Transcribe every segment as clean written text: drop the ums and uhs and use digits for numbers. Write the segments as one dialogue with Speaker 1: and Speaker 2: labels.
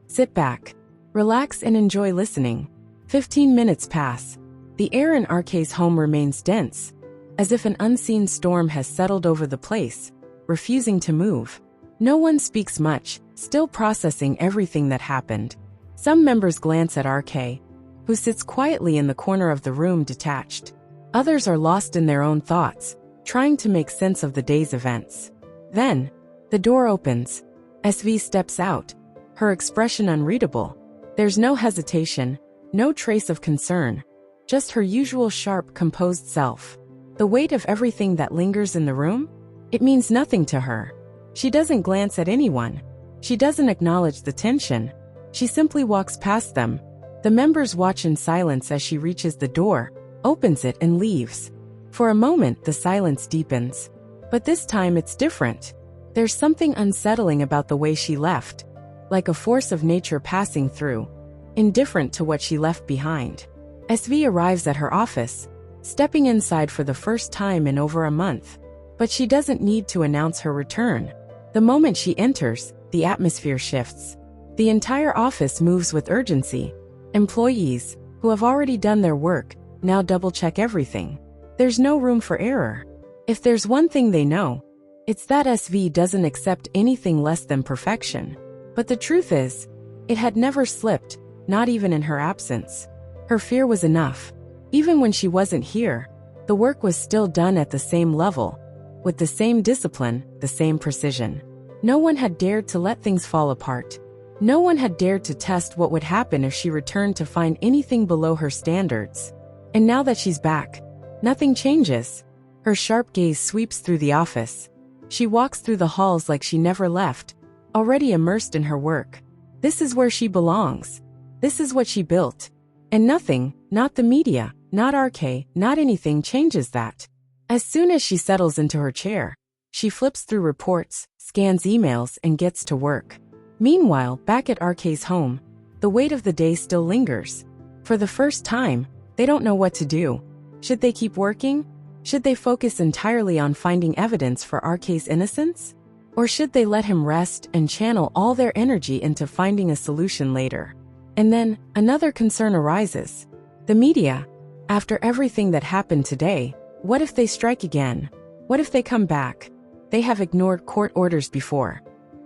Speaker 1: Sit back, relax and enjoy listening. 15 minutes pass. The air in RK's home remains dense, as if an unseen storm has settled over the place, refusing to move. No one speaks much, still processing everything that happened. Some members glance at RK, who sits quietly in the corner of the room detached. Others are lost in their own thoughts, trying to make sense of the day's events. Then, the door opens. SV steps out, her expression unreadable. There's no hesitation, no trace of concern, just her usual sharp, composed self. The weight of everything that lingers in the room? It means nothing to her. She doesn't glance at anyone. She doesn't acknowledge the tension. She simply walks past them. The members watch in silence as she reaches the door, opens it and leaves. For a moment, the silence deepens. But this time it's different. There's something unsettling about the way she left, like a force of nature passing through, indifferent to what she left behind. SV arrives at her office, stepping inside for the first time in over a month. But she doesn't need to announce her return. The moment she enters, the atmosphere shifts. The entire office moves with urgency. Employees, who have already done their work, now double-check everything. There's no room for error. If there's one thing they know, it's that SV doesn't accept anything less than perfection. But the truth is, it had never slipped, not even in her absence. Her fear was enough. Even when she wasn't here, the work was still done at the same level, with the same discipline, the same precision. No one had dared to let things fall apart. No one had dared to test what would happen if she returned to find anything below her standards. And now that she's back, nothing changes. Her sharp gaze sweeps through the office. She walks through the halls like she never left, already immersed in her work. This is where she belongs. This is what she built. And nothing, not the media, not RK, not anything changes that. As soon as she settles into her chair, she flips through reports, scans emails, and gets to work. Meanwhile, back at RK's home, the weight of the day still lingers. For the first time, they don't know what to do. Should they keep working? Should they focus entirely on finding evidence for RK's innocence? Or should they let him rest and channel all their energy into finding a solution later? And then, another concern arises. The media. After everything that happened today, what if they strike again? What if they come back? They have ignored court orders before.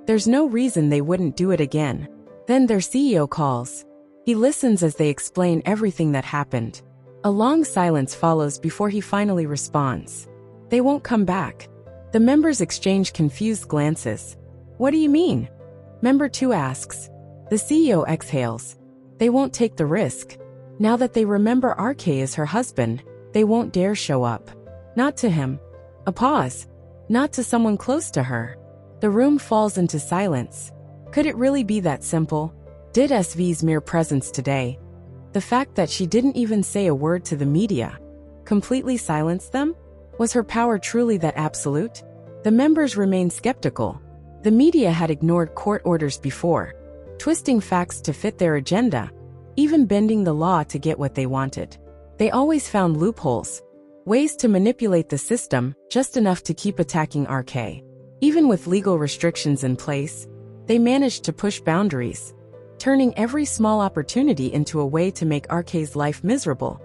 Speaker 1: There's no reason they wouldn't do it again. Then their CEO calls. He listens as they explain everything that happened. A long silence follows before he finally responds. They won't come back. The members exchange confused glances. What do you mean? Member 2 asks. The CEO exhales. They won't take the risk. Now that they remember RK is her husband, they won't dare show up. Not to him. A pause. Not to someone close to her. The room falls into silence. Could it really be that simple? Did SV's mere presence today, the fact that she didn't even say a word to the media, completely silence them? Was her power truly that absolute? The members remained skeptical. The media had ignored court orders before, twisting facts to fit their agenda, even bending the law to get what they wanted. They always found loopholes, ways to manipulate the system, just enough to keep attacking RK. Even with legal restrictions in place, they managed to push boundaries, turning every small opportunity into a way to make RK's life miserable.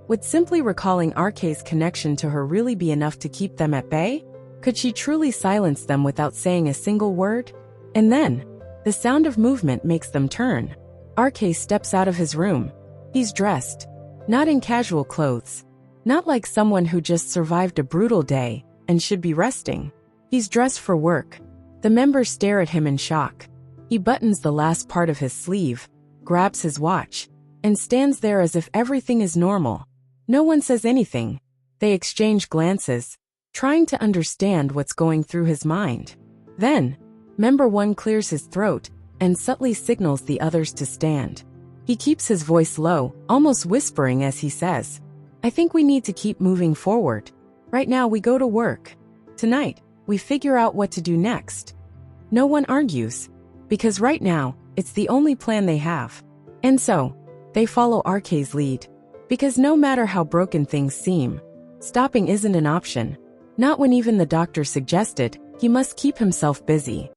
Speaker 1: Would simply recalling RK's connection to her really be enough to keep them at bay? Could she truly silence them without saying a single word? And then, the sound of movement makes them turn. RK steps out of his room. He's dressed, not in casual clothes, not like someone who just survived a brutal day and should be resting. He's dressed for work. The members stare at him in shock. He buttons the last part of his sleeve, grabs his watch, and stands there as if everything is normal. No one says anything. They exchange glances, trying to understand what's going through his mind. Then, member 1 clears his throat and subtly signals the others to stand. He keeps his voice low, almost whispering as he says, "I think we need to keep moving forward. Right now we go to work. Tonight, we figure out what to do next." No one argues, because right now, it's the only plan they have. And so, they follow RK's lead. Because no matter how broken things seem, stopping isn't an option. Not when even the doctor suggested he must keep himself busy.